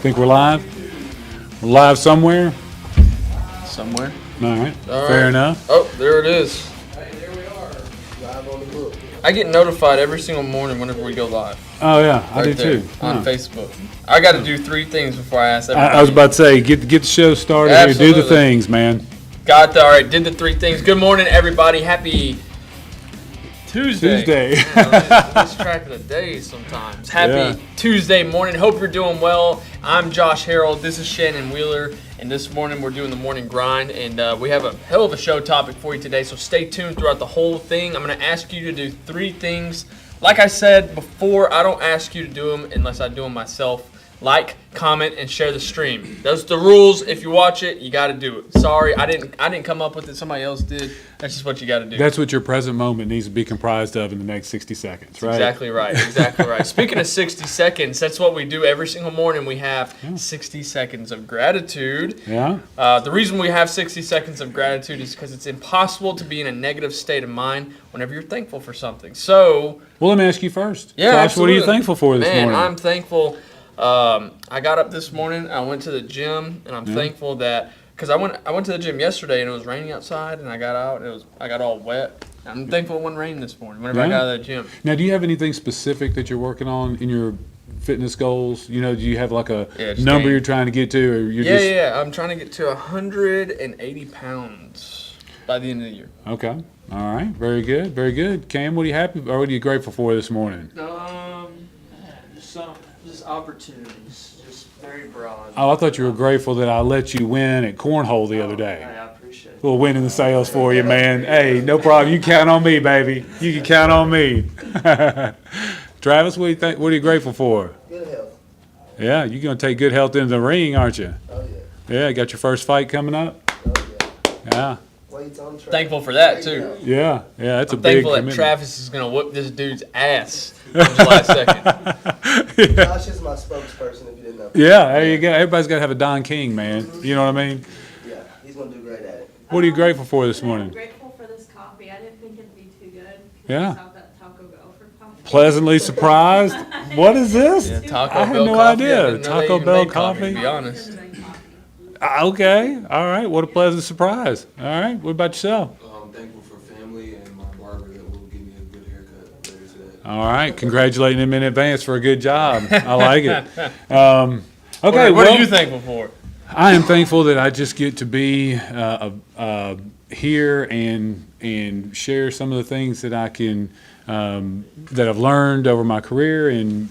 Think we're live? We're live somewhere? Somewhere. All right. Fair enough. Oh, there it is. Hey, there we are, live on the book. I get notified every single morning whenever we go live. Oh, yeah. I do there, too. on Facebook. I got to do 3 things before I ask everybody. I was about to say, get the show started here. Do the Absolutely. things, man. Got the, all right, did the 3 things. Good morning, everybody. Happy Tuesday. Man, I lose track of the days sometimes. Happy Tuesday morning. Hope you're doing well. I'm Josh Harold. This is Shannon Wheeler. And this morning we're doing the morning grind. And we have a hell of a show topic for you today. So stay tuned throughout the whole thing. I'm going to ask you to do 3 things. Like I said before, I don't ask you to do them unless I do them myself. Like, comment, and share the stream. Those are the rules. If you watch it, you got to do it. Sorry, I didn't come up with it. Somebody else did. That's just what you got to do. That's what your present moment needs to be comprised of in the next 60 seconds, right? Exactly right. Exactly right. Speaking of 60 seconds, that's what we do every single morning. We have 60 seconds of gratitude. Yeah. The reason we have 60 seconds of gratitude is because it's impossible to be in a negative state of mind whenever you're thankful for something. So, well, let me ask you first. Yeah, Josh, absolutely. what are you thankful for this morning? Man, I'm thankful. I got up this morning, I went to the gym, and I'm thankful that, because I went to the gym yesterday and it was raining outside, and I got out and I got all wet. I'm thankful it wasn't raining this morning whenever I got out of the gym. Now, do you have anything specific that you're working on in your fitness goals? You know, do you have like a number you're trying to get to, or you're just... Yeah, I'm trying to get to 180 pounds by the end of the year. Okay. All right. Very good. Very good. Cam, what are you grateful for this morning? Just opportunities, just very broad. Oh, I thought you were grateful that I let you win at cornhole the other day. Hey, I appreciate it. A little win in the sales for you, man. Hey, no problem. You count on me, baby. You can count on me. Travis, what are you grateful for? Good health. Yeah, you're going to take good health into the ring, aren't you? Oh, yeah. Yeah, got your first fight coming up? Oh, yeah. Yeah. Weights on track. Thankful for that, too. Yeah, that's I'm a big thankful that commitment. Travis is going to whoop this dude's ass on July 2nd. Josh is my spokesperson, if you didn't know. Yeah, there you go. Everybody's got to have a Don King, man. You know what I mean? Yeah, he's going to do great at it. What are you grateful for this morning? I'm grateful for this coffee. I didn't think it'd be too good. Yeah. I stopped at Taco Bell for coffee. Pleasantly surprised. What is this? Yeah, Taco I had Bell no coffee. idea. I didn't know they Taco even Bell made coffee? To be honest. Okay. All right. What a pleasant surprise. All right. What about yourself? I'm thankful for family and my barber that will give me a good haircut later today. All right. Congratulating him in advance for a good job. I like it. Okay, what are you thankful for? I am thankful that I just get to be here and share some of the things that I can that I've learned over my career in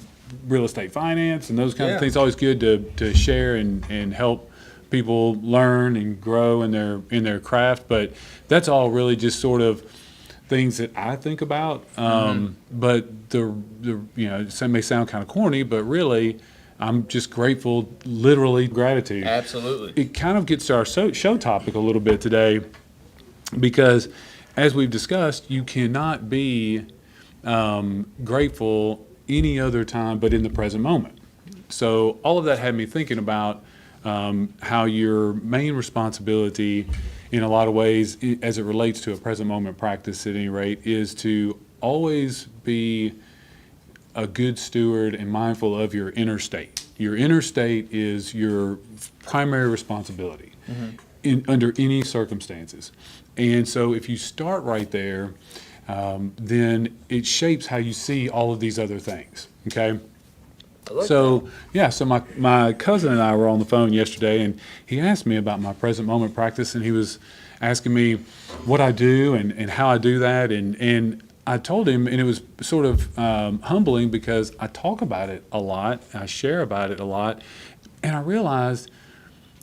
real estate finance and those kind of things. It's always good to share and help people learn and grow in their craft. But that's all really just sort of things that I think about. But the it may sound kind of corny, but really, I'm just grateful, literally gratitude. Absolutely. It kind of gets to our show topic a little bit today because, as we've discussed, you cannot be grateful any other time but in the present moment. So all of that had me thinking about how your main responsibility in a lot of ways, as it relates to a present moment practice at any rate, is to always be a good steward and mindful of your inner state. Your inner state is your primary responsibility under any circumstances. And so if you start right there, then it shapes how you see all of these other things, okay? So my cousin and I were on the phone yesterday, and he asked me about my present moment practice, and he was asking me what I do and how I do that, and I told him, and it was sort of humbling because I talk about it a lot, I share about it a lot, and I realized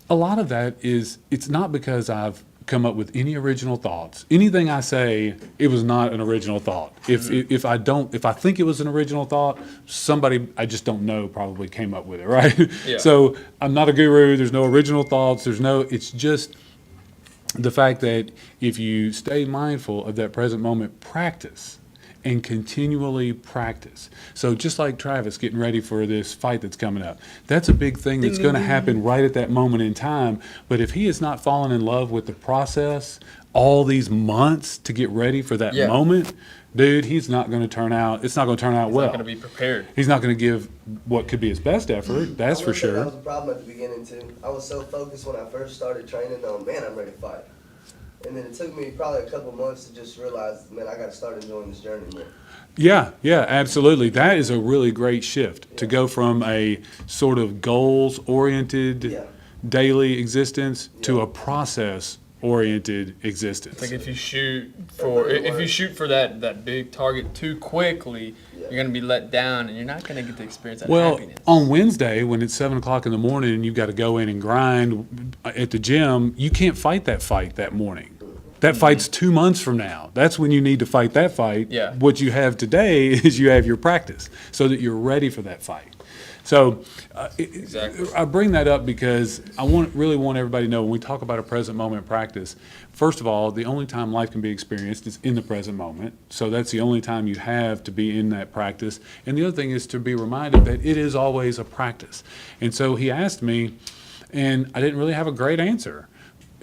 a lot of that it's not because I've come up with any original thoughts. Anything I say, it was not an original thought. If I think it was an original thought, somebody I just don't know probably came up with it, right? Yeah. So I'm not a guru. There's no original thoughts. It's just the fact that if you stay mindful of that present moment practice and continually practice. So just like Travis getting ready for this fight that's coming up, that's a big thing that's going to happen right at that moment in time. But if he is not falling in love with the process all these months to get ready for that Yeah. moment, dude, he's not going to turn out, it's not going to turn out He's well. not going to be prepared. He's not going to give what could be his best effort, that's I for would say That sure. was a problem at the beginning too. I was so focused when I first started training on, man, I'm ready to fight. And then it took me probably a couple months to just realize, man, I got to start enjoying this journey more. Yeah, absolutely. That is a really great shift to go from a sort of goals-oriented Yeah. daily existence to Yeah. a process-oriented existence. Like if you shoot for that big target too quickly, Yeah. you're gonna be let down, and you're not gonna get to experience that Well, happiness. on Wednesday, when it's 7 o'clock in the morning and you've got to go in and grind at the gym, you can't fight that morning. That fight's 2 months from now. That's when you need to fight that fight. Yeah. What you have today is you have your practice so that you're ready for that fight. So Exactly. I bring that up because I really want everybody to know when we talk about a present moment practice, first of all, the only time life can be experienced is in the present moment. So that's the only time you have to be in that practice. And the other thing is to be reminded that it is always a practice. And so he asked me, and I didn't really have a great answer.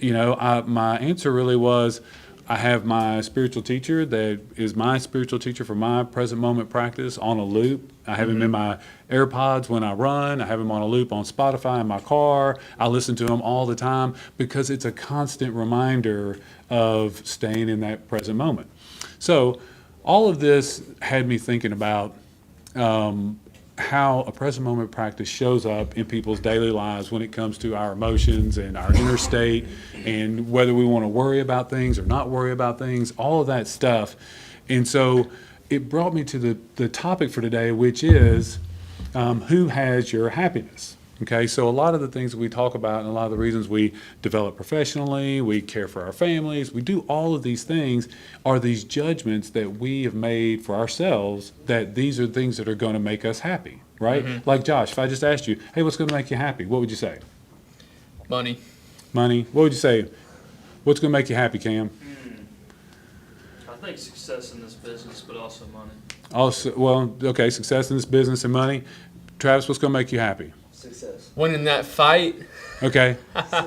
My answer really was, I have my spiritual teacher that is my spiritual teacher for my present moment practice on a loop. I have him in my AirPods when I run. I have him on a loop on Spotify in my car. I listen to him all the time because it's a constant reminder of staying in that present moment. So all of this had me thinking about how a present moment practice shows up in people's daily lives when it comes to our emotions and our inner state and whether we want to worry about things or not worry about things, all of that stuff. And so it brought me to the topic for today, which is who has your happiness? Okay, so a lot of the things that we talk about and a lot of the reasons we develop professionally, we care for our families, we do all of these things are these judgments that we have made for ourselves that these are things that are going to make us happy, right? Like Josh, if I just asked you, hey, what's going to make you happy? What would you say? Money. Money. What would you say? What's going to make you happy, Cam? I think success in this business, but also money. Also, well, okay, success in this business and money. Travis, what's going to make you happy? Success. Winning that fight. Okay.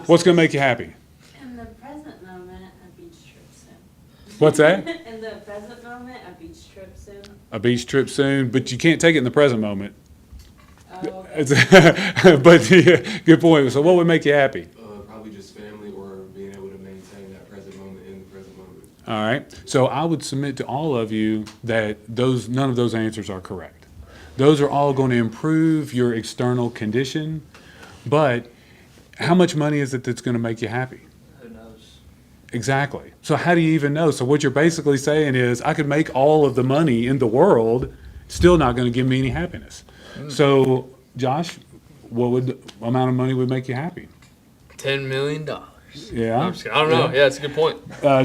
What's going to make you happy? In the present moment, a beach trip soon. What's that? In the present moment, a beach trip soon. A beach trip soon, but you can't take it in the present moment. Oh, okay. But yeah, good point. So what would make you happy? Probably just family or being able to maintain that present moment in the present moment. All right. So I would submit to all of you that none of those answers are correct. Those are all going to improve your external condition, but how much money is it that's going to make you happy? Who knows? Exactly. So how do you even know? So what you're basically saying is I could make all of the money in the world, still not going to give me any happiness. So Josh, what amount of money would make you happy? $10 million. Yeah. I'm just kidding. I don't know. Yeah, that's a good point.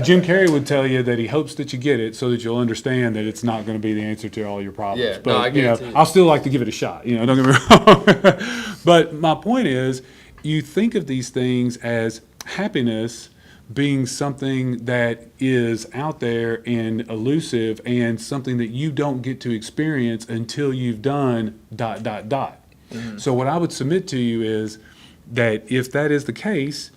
Jim Carrey would tell you that he hopes that you get it so that you'll understand that it's not going to be the answer to all your problems. Yeah, no, but I guarantee it. I'll still like to give it a shot. Don't get me wrong. But my point is, you think of these things as happiness being something that is out there and elusive and something that you don't get to experience until you've done ... So what I would submit to you is that if that is the case,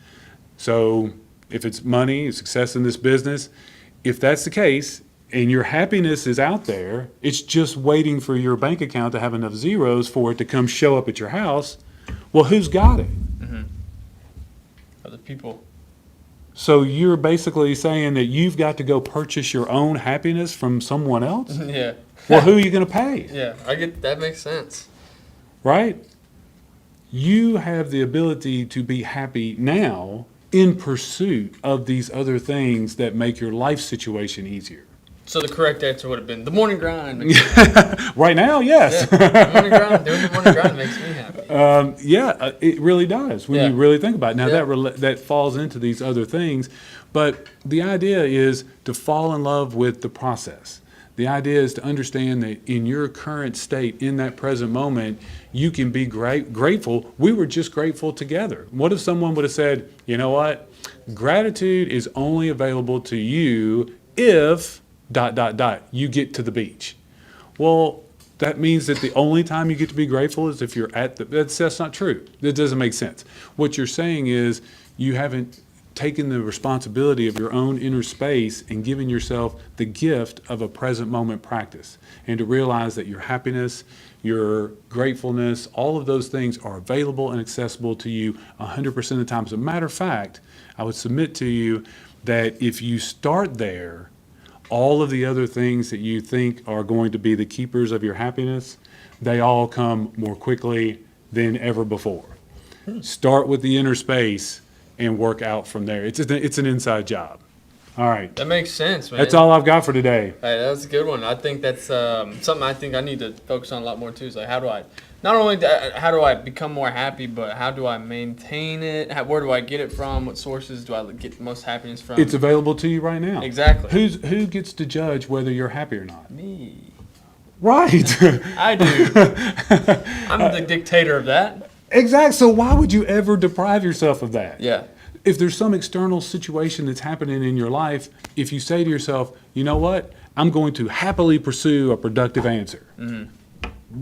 so if it's money, success in this business, if that's the case and your happiness is out there, it's just waiting for your bank account to have enough zeros for it to come show up at your house, well, who's got it? Other people. So you're basically saying that you've got to go purchase your own happiness from someone else? Yeah. Well, who are you going to pay? Yeah, I get that. Makes sense. Right? You have the ability to be happy now in pursuit of these other things that make your life situation easier. So the correct answer would have been the morning grind. Makes me happy. Right now, yes. Yeah, the morning grind. Doing the morning grind makes me happy. It really does when Yeah. you really think about it. Now, Yeah. that falls into these other things, but the idea is to fall in love with the process. The idea is to understand that in your current state, in that present moment, you can be grateful. We were just grateful together. What if someone would have said, you know what? Gratitude is only available to you if you get to the beach. Well, that means that the only time you get to be grateful is if you're at the, that's not true. That doesn't make sense. What you're saying is you haven't taken the responsibility of your own inner space and given yourself the gift of a present moment practice, and to realize that your happiness, your gratefulness, all of those things are available and accessible to you 100% of the time. As a matter of fact, I would submit to you that if you start there, all of the other things that you think are going to be the keepers of your happiness, they all come more quickly than ever before. Start with the inner space and work out from there. It's an inside job. All right. That makes sense, man. That's all I've got for today. Hey, that's a good one. I think that's something I think I need to focus on a lot more too. Is like, how do I, not only how do I become more happy, but how do I maintain it? Where do I get it from? What sources do I get the most happiness from? It's available to you right now. Exactly. Who gets to judge whether you're happy or not? Me. Right. I do. I'm the dictator of that. Exactly. So why would you ever deprive yourself of that? Yeah. If there's some external situation that's happening in your life, if you say to yourself, you know what, I'm going to happily pursue a productive answer.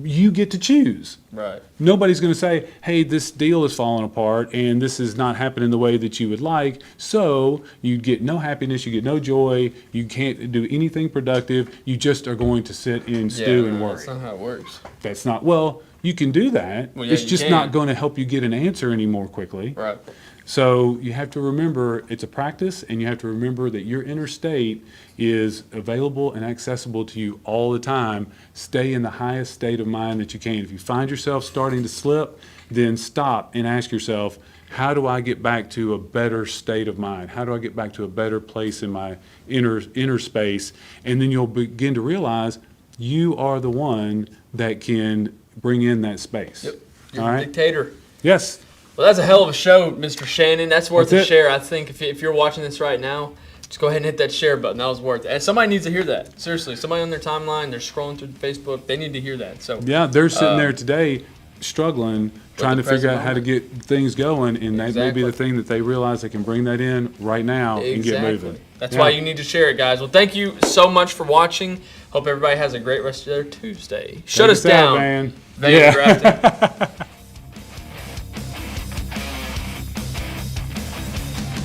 You get to choose. Right. Nobody's going to say, hey, this deal is falling apart and this is not happening the way that you would like. So you get no happiness, you get no joy, you can't do anything productive. You just are going to sit and stew and worry. That's not how it works. That's not, well, you can do that. Well, yeah, it's you just can. not going to help you get an answer any more quickly. Right. So you have to remember it's a practice, and you have to remember that your inner state is available and accessible to you all the time. Stay in the highest state of mind that you can. If you find yourself starting to slip, then stop and ask yourself, how do I get back to a better state of mind? How do I get back to a better place in my inner space? And then you'll begin to realize you are the one that can bring in that space. Yep. You're All the right? dictator. Yes. Well, that's a hell of a show, Mr. Shannon. That's worth That's a it. share. I think if you're watching this right now, just go ahead and hit that share button. That was worth it. And somebody needs to hear that. Seriously, somebody on their timeline, they're scrolling through Facebook, they need to hear that. So Yeah, they're sitting there today struggling, trying the to figure present out how to get things going, and that may be the thing that they realize they can bring that in right now and get moving. That's Yeah. why you need to share it, guys. Well, thank you so much for watching. Hope everybody has a great rest of their Tuesday. Shut Take us us out, down, man. Vegas Grafton.